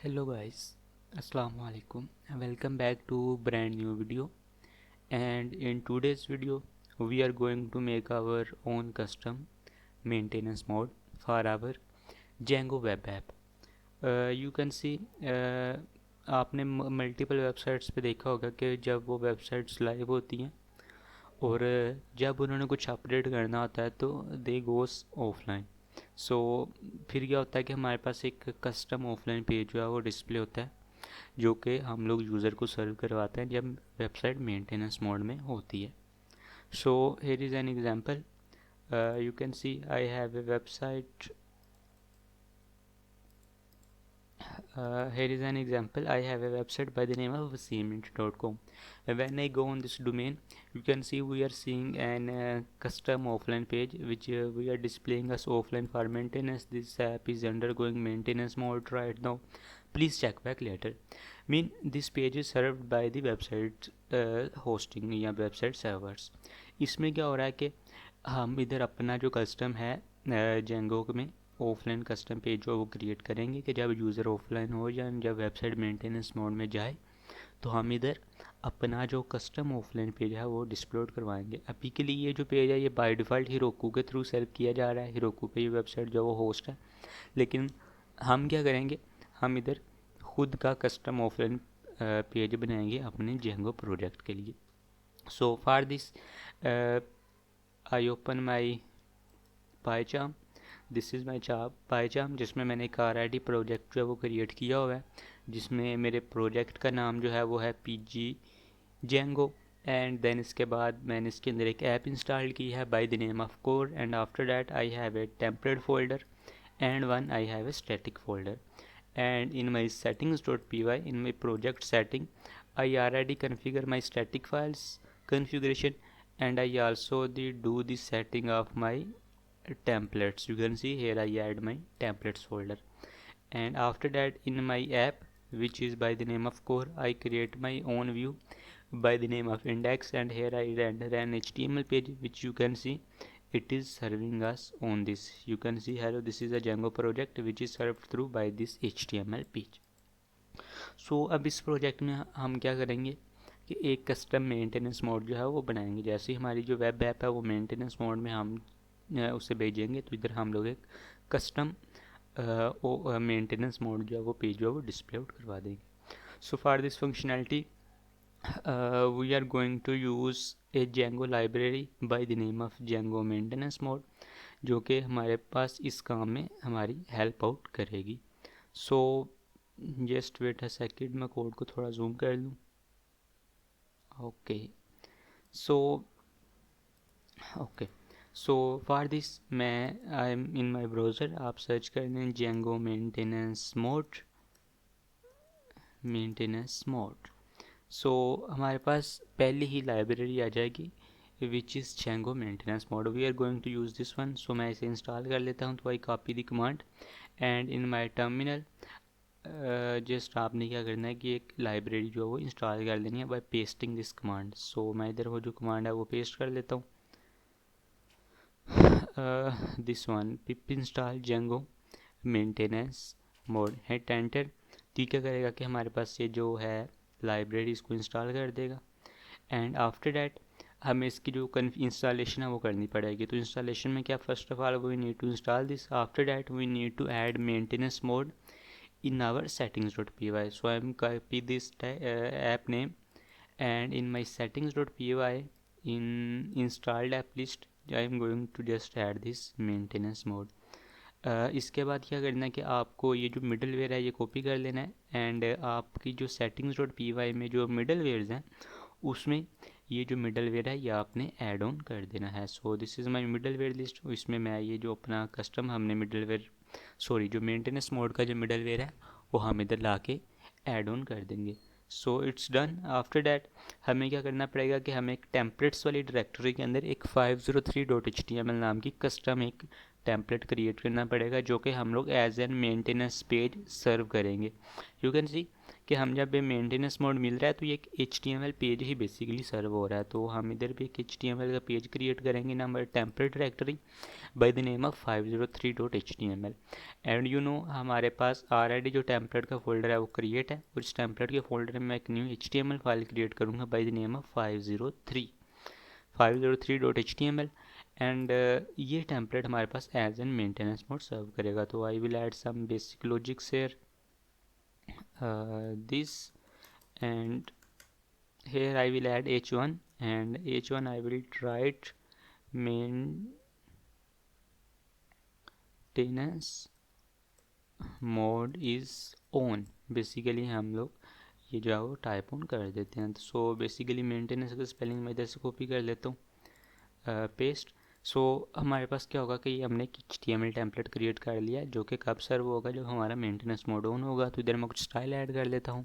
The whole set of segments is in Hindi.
Hello guys, Assalamu alaikum. Welcome back to brand new video. And in today's video we are going to make our own custom maintenance mode for our Django web app. You can see आपने मल्टीपल वेबसाइट्स पे देखा होगा कि जब वो वेबसाइट्स लाइव होती हैं और जब उन्होंने कुछ अपडेट करना होता है तो दे गोस ऑफलाइन। सो फिर क्या होता है कि हमारे पास एक कस्टम ऑफलाइन पेज जो है वो डिस्प्ले होता है जो कि हम लोग यूज़र को सर्व करवाते हैं जब वेबसाइट मेंटेनेंस मोड में होती है। So here is an example, you can see I have a website. Here is an example. I have a website by the name of cement.com. When I go on this domain, you can see we are seeing an custom offline page which we are displaying as offline for maintenance. This app is undergoing maintenance mode right now. Please check back later. Mean this page is served by the website hosting या website servers. इसमें क्या हो रहा है कि हम इधर अपना जो कस्टम है जेंगो में ऑफलाइन कस्टम पेज जो वो क्रिएट करेंगे कि जब यूज़र ऑफलाइन हो या जब वेबसाइट मेंटेनेंस मोड में जाए तो हम इधर अपना जो कस्टम ऑफलाइन पेज है वो डिस्प्लोड करवाएंगे। अभी के लिए ये जो पेज है ये बाय डिफ़ॉल्ट हिरोकू के थ्रू सर्व किया जा रहा है, हिरोकू पे ये वेबसाइट जो वो होस्ट है। लेकिन हम क्या करेंगे, हम इधर खुद का कस्टम ऑफलाइन पेज बनाएंगे अपने जेंगो प्रोजेक्ट के लिए। So for this I open my पाईचार्म. This is माई पाईचार्म जिसमें मैंने एक RID प्रोजेक्ट जो है वो क्रिएट किया हुआ है, जिसमें मेरे प्रोजेक्ट का नाम जो है वो है PG Django। एंड देन इसके बाद मैंने इसके अंदर एक ऐप इंस्टॉल की है bye the name of core. And after that I have a template folder and one I have a static folder. And in my settings.py, in my project setting, I already configure my static files configuration, and I also do the setting of my templates. You can see here I add my templates folder. And after that in my app which is by the name of core, I create my own view by the name of index, and here I render an HTML page which you can see it is serving us on this. You can see here this is a Django project which is served through by this HTML page. So अब इस प्रोजेक्ट में हम क्या करेंगे कि एक कस्टम मेंटेनेंस मोड जो है वो बनाएंगे। जैसे ही हमारी जो वेब ऐप है वो मेंटेनेंस मोड में हम उसे भेजेंगे तो इधर हम लोग एक कस्टम मेंटेनेंस मोड जो है वो पेज जो है वो डिस्प्ले आउट करवा देंगे। So for this functionality we are going to use a Django library by the name of Django maintenance mode जो कि हमारे पास इस काम में हमारी हेल्प आउट करेगी। So just wait a second, मैं कोड को थोड़ा जूम कर लूँ। ओके सो फॉर दिस मैं I am in my browser, आप सर्च कर लें Django मेंटेनेंस मोड। सो हमारे पास पहले ही लाइब्रेरी आ जाएगी which is Django maintenance mode. We are going to use this one. So मैं इसे इंस्टॉल कर लेता हूँ। तो I copy the command and in my terminal just आपने क्या करना है कि एक लाइब्रेरी जो है वो इंस्टॉल कर लेनी है बाय पेस्टिंग दिस कमांड। सो मैं इधर वो जो कमांड है वो पेस्ट कर लेता हूँ, this one pip install Django maintenance mode, hit enter. तो क्या करेगा कि हमारे पास ये जो है लाइब्रेरी इसको इंस्टॉल कर देगा। एंड आफ्टर डैट हमें इसकी जो इंस्टॉलेशन है वो करनी पड़ेगी। तो इंस्टॉलेशन में क्या, first of all we need to install this. After that we need to add maintenance mode in our settings.py. So I am copy this app name and in my settings.py in installed app list I am going to just add this maintenance mode. इसके बाद क्या करना है कि आपको ये जो मिडल वेयर है ये कॉपी कर लेना है एंड आपकी जो settings.py में जो मिडल वेयर्स हैं उसमें ये जो मिडल वेयर है ये आपने ऐड ऑन कर देना है। So this is my middleware list. इसमें मैं ये जो अपना कस्टम हमने मिडल वेयर जो मेंटेनेंस मोड का जो मिडल वेयर है वो हम इधर ला के ऐड ऑन कर देंगे। So it's done. After that हमें क्या करना पड़ेगा कि हमें एक टेम्पलेट्स वाली डायरेक्टरी के अंदर एक 503.html नाम की कस्टम एक टेम्पलेट क्रिएट करना पड़ेगा जो कि हम लोग एज एन मेंटेनेंस पेज सर्व करेंगे। यू कैन सी कि हम जब ये मेंटेनेंस मोड मिल रहा है तो ये एक HTML पेज ही बेसिकली सर्व हो रहा है। तो हम इधर भी एक HTML का पेज क्रिएट करेंगे इन हमारे template directory bye the name of 503.html। And you know हमारे पास ऑलरेडी जो टेम्पलेट का फोल्डर है वो क्रिएट है। उस टेम्पलेट के फोल्डर में मैं एक न्यू HTML फाइल क्रिएट करूँगा by the name of 503.html। And ये टेम्पलेट हमारे पास as an maintenance mode serve करेगा। तो I will add some basic logics here, this, and here I will add h1, and h1 I will write maintenance mode is on। Basically हम लोग ये जो है वो टाइप ऑन कर देते हैं। सो बेसिकली मेंटेनेंस का स्पेलिंग मैं इधर से कॉपी कर लेता हूँ, पेस्ट। सो हमारे पास क्या होगा कि हमने एक HTML टेम्पलेट क्रिएट कर लिया जो कि कब सर्व होगा, जब हमारा मेंटेनेंस मोड ऑन होगा। तो इधर मैं कुछ स्टाइल ऐड कर लेता हूँ।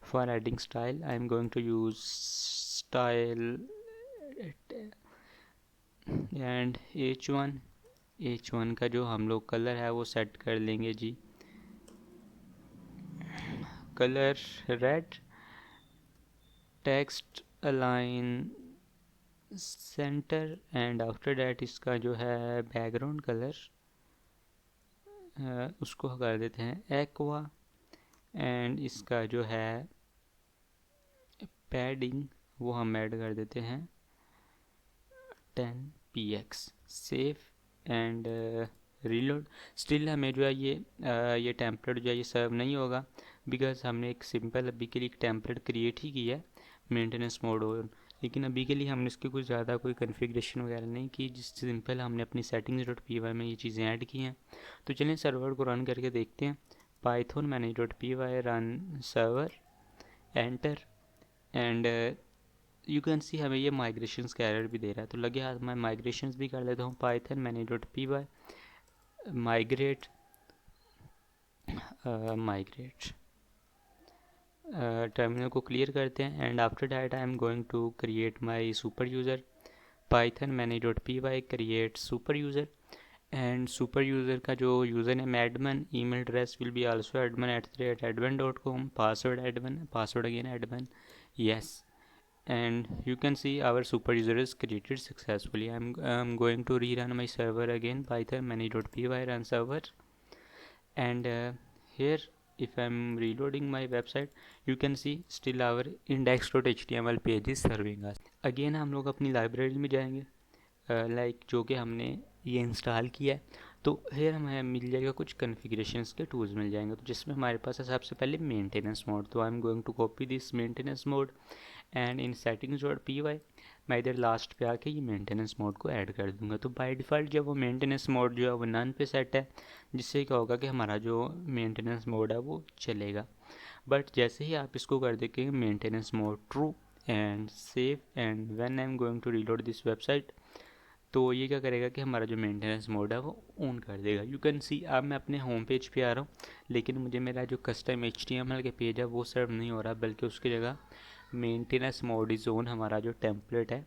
For adding style I am going to use style and H1 का जो हम लोग कलर है वो सेट कर लेंगे जी, colour red, text align centre, and after that इसका जो है बैकग्राउंड कलर उसको कर देते हैं एक्वा, एंड इसका जो है पैडिंग वो हम ऐड कर देते हैं 10px। Save and reload. Still हमें जो है ये टेम्पलेट जो है ये सर्व नहीं होगा, बिकॉज हमने एक सिंपल अभी के लिए एक टेम्पलेट क्रिएट ही किया है मेंटेनेंस मोड ऑन। लेकिन अभी के लिए हमने इसके कुछ ज़्यादा कोई कन्फिग्रेशन वगैरह नहीं की, जिस सिंपल हमने अपनी settings.py में ये चीज़ें ऐड की हैं। तो चलिए सर्वर को रन करके देखते हैं। python manage.py run server, enter, and you can see हमें ये माइग्रेशंस का एरर भी दे रहा है। तो लगे हाथ मैं माइग्रेशंस भी कर लेता हूँ। python manage.py माइग्रेट टर्मिनल को क्लियर करते हैं। And after that I am going to create my superuser. python manage.py create superuser, and superuser का जो username admin, email address will be also admin@admin.com, password admin, password again admin, yes, and you can see our super user is created successfully. I'm going to rerun my server again, python manage.py run server, and here if I'm reloading my website you can see still our index.html page is serving us। again हम लोग अपनी लाइब्रेरी में जाएंगे, लाइक जो कि हमने ये इंस्टॉल किया है। तो फिर हमें मिल जाएगा कुछ कन्फिग्रेशंस के टूल्स मिल जाएंगे, तो जिसमें हमारे पास है सबसे पहले मेंटेनेंस मोड। तो I am going to copy this maintenance mode and in settings.py मैं इधर लास्ट पे आके ये मेंटेनेंस मोड को ऐड कर दूंगा। तो बाय डिफ़ॉल्ट जब वो मेंटेनेंस मोड जो है वो नन पे सेट है, जिससे क्या होगा कि हमारा जो मेंटेनेंस मोड है वो चलेगा। बट जैसे ही आप इसको कर देंगे maintenance mode true and save, and when I am going to reload this website, तो ये क्या करेगा कि हमारा जो मेंटेनेंस मोड है वो ऑन कर देगा। यू कैन सी अब मैं अपने होम पेज पे आ रहा हूँ, लेकिन मुझे मेरा जो कस्टम HTML के पेज है वो सर्व नहीं हो रहा, बल्कि उसकी जगह मेंटेनेंस मोड इज़ ऑन हमारा जो टेम्पलेट है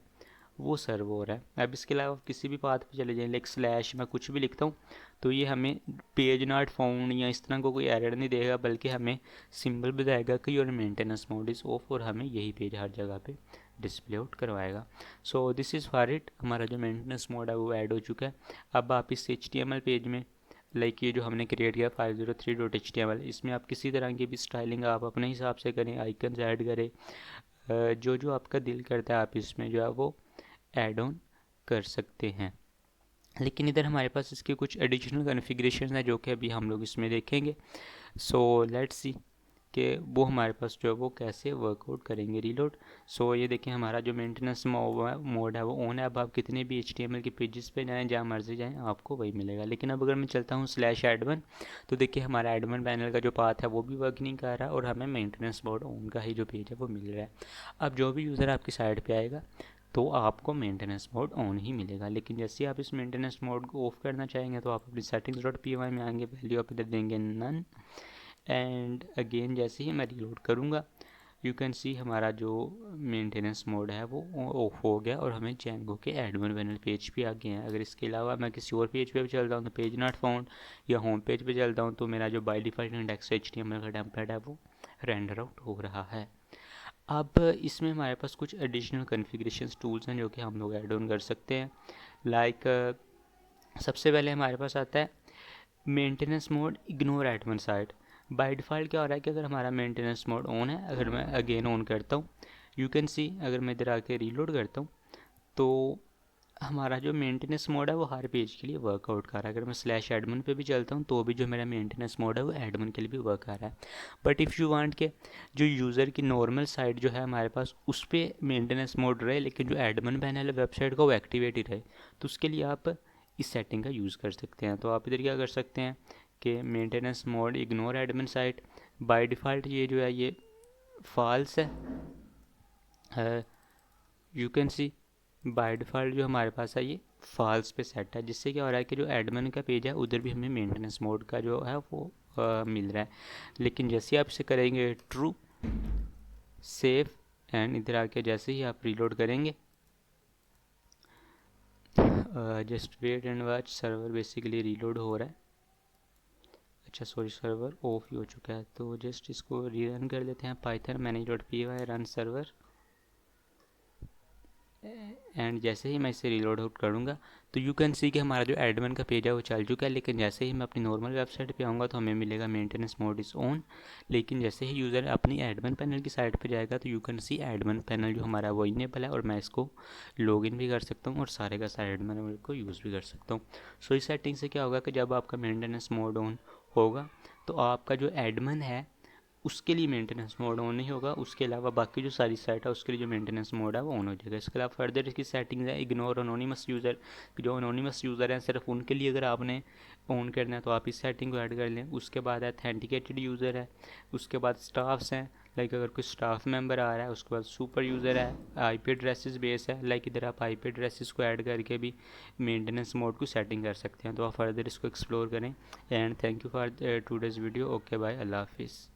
वो सर्व हो रहा है। अब इसके अलावा किसी भी पाथ पे चले जाएं, लाइक स्लैश मैं कुछ भी लिखता हूँ तो ये हमें पेज नॉट फाउंड या इस तरह को कोई एरर नहीं देगा, बल्कि हमें सिंबल बताएगा कि your maintenance mode is of, और हमें यही पेज हर जगह पे डिस्प्ले आउट करवाएगा। सो दिस इज़ फॉर इट, हमारा जो मेंटेनेंस मोड है वो ऐड हो चुका है। अब आप इस HTML पेज में लाइक ये जो हमने क्रिएट किया 503.html, इसमें आप किसी तरह की भी स्टाइलिंग आप अपने हिसाब से करें, आइकन्स ऐड करें, जो जो आपका दिल करता है आप इसमें जो है वो ऐड ऑन कर सकते हैं। लेकिन इधर हमारे पास इसके कुछ एडिशनल कॉन्फ़िगरेशन है जो कि अभी हम लोग इसमें देखेंगे। सो लेट्स सी कि वो हमारे पास जो है वो कैसे वर्कआउट करेंगे। रीलोड। सो ये देखें हमारा जो मेंटेनेंस मोड है वो ऑन है। अब आप कितने भी HTML के पेजेस पे जाएं, जहाँ मर्जी जाएं, आपको वही मिलेगा। लेकिन अब अगर मैं चलता हूँ /admin, तो देखिए हमारा एडमिन पैनल का जो पाथ है वो भी वर्क नहीं कर रहा, और हमें मेंटेनेंस मोड ऑन का ही जो पेज है वो मिल रहा है। अब जो भी यूज़र आपकी साइड पर आएगा तो आपको मेंटेनेंस मोड ऑन ही मिलेगा। लेकिन जैसे आप इस मेंटेनेंस मोड को ऑफ करना चाहेंगे तो आप अपनी settings.py में आएंगे, वैल्यू आप इधर देंगे नन, एंड अगेन जैसे ही मैं रीलोड करूँगा यू कैन सी हमारा जो मेंटेनेंस मोड है वो ऑफ हो गया, और हमें Django के एडमिन पैनल पेज पे आ गए हैं। अगर इसके अलावा मैं किसी और पेज पे भी चलता हूँ तो पेज नॉट फाउंड, या होम पेज पे चलता हूँ तो मेरा जो बाय डिफ़ॉल्ट index.html का टेम्पलेट है वो रेंडर आउट हो रहा है। अब इसमें हमारे पास कुछ एडिशनल कॉन्फ़िगरेशन टूल्स हैं जो कि हम लोग ऐड ऑन कर सकते हैं। लाइक सबसे पहले हमारे पास आता है maintenance mode ignore admin site. By default क्या हो रहा है कि अगर हमारा मेंटेनेंस मोड ऑन है, अगर मैं अगेन ऑन करता हूँ, यू कैन सी अगर मैं इधर आके रीलोड करता हूँ तो हमारा जो मेंटेनेंस मोड है वो हर पेज के लिए वर्कआउट कर रहा है। अगर मैं स्लैश एडमिन पे भी चलता हूँ तो भी जो मेरा मेंटेनेंस मोड है वो एडमिन के लिए भी वर्क कर रहा है। बट इफ़ यू वांट के जो यूज़र की नॉर्मल साइट जो है हमारे पास उस पर मेंटेनेंस मोड रहे लेकिन जो एडमिन पैनल है वेबसाइट का वो एक्टिवेट ही रहे, तो उसके लिए आप इस सेटिंग का यूज़ कर सकते हैं। तो आप इधर क्या कर सकते हैं कि maintenance mode ignore admin site, by default ये जो है ये फॉल्स है। You can see by default जो हमारे पास है ये फॉल्स पे सेट है, जिससे क्या हो रहा है कि जो एडमिन का पेज है उधर भी हमें मेंटेनेंस मोड का जो है वो मिल रहा है। लेकिन जैसे आप इसे करेंगे ट्रू सेव एंड इधर आके जैसे ही आप रीलोड करेंगे, just wait and watch, server basically reload हो रहा है। अच्छा सॉरी, सर्वर ऑफ ही हो चुका है, तो जस्ट इसको रीरन कर लेते हैं। Python manage.py run server, and जैसे ही मैं इसे रीलोड आउट करूँगा तो यू कैन सी कि हमारा जो एडमिन का पेज है वो चल चुका है। लेकिन जैसे ही मैं अपनी नॉर्मल वेबसाइट पे आऊँगा तो हमें मिलेगा मेंटेनेंस मोड इज़ ऑन। लेकिन जैसे ही यूज़र अपनी एडमिन पैनल की साइट पे जाएगा तो you can see admin panel जो हमारा वो इनेबल है और मैं इसको लॉगिन भी कर सकता हूँ और सारे का सारा एडमिन को यूज़ भी कर सकता हूँ। सो इस सेटिंग से क्या होगा कि जब आपका मेंटेनेंस मोड ऑन होगा तो आपका जो एडमिन है उसके लिए मेंटेनेंस मोड ऑन नहीं होगा, उसके अलावा बाकी जो सारी साइट है उसके लिए जो मेंटेनेंस मोड है वो ऑन हो जाएगा। इसके अलावा फर्दर इसकी सेटिंग्स है इग्नोर अनोनिमस यूज़र, जो अनोनिमस यूज़र हैं सिर्फ उनके लिए अगर आपने ऑन करना है तो आप इस सेटिंग को ऐड कर लें। उसके बाद ऑथेंटिकेटेड यूज़र है, उसके बाद स्टाफ्स हैं, लाइक अगर कोई स्टाफ मेंबर आ रहा है, उसके बाद सुपर यूज़र है, आईपी एड्रेसेस बेस है, लाइक इधर आप आईपी एड्रेसेस को ऐड करके भी मेंटेनेंस मोड को सेटिंग कर सकते हैं। तो आप फर्दर इसको एक्सप्लोर करें। And thank you for today's video. Okay bye, अल्लाह हाफिज़।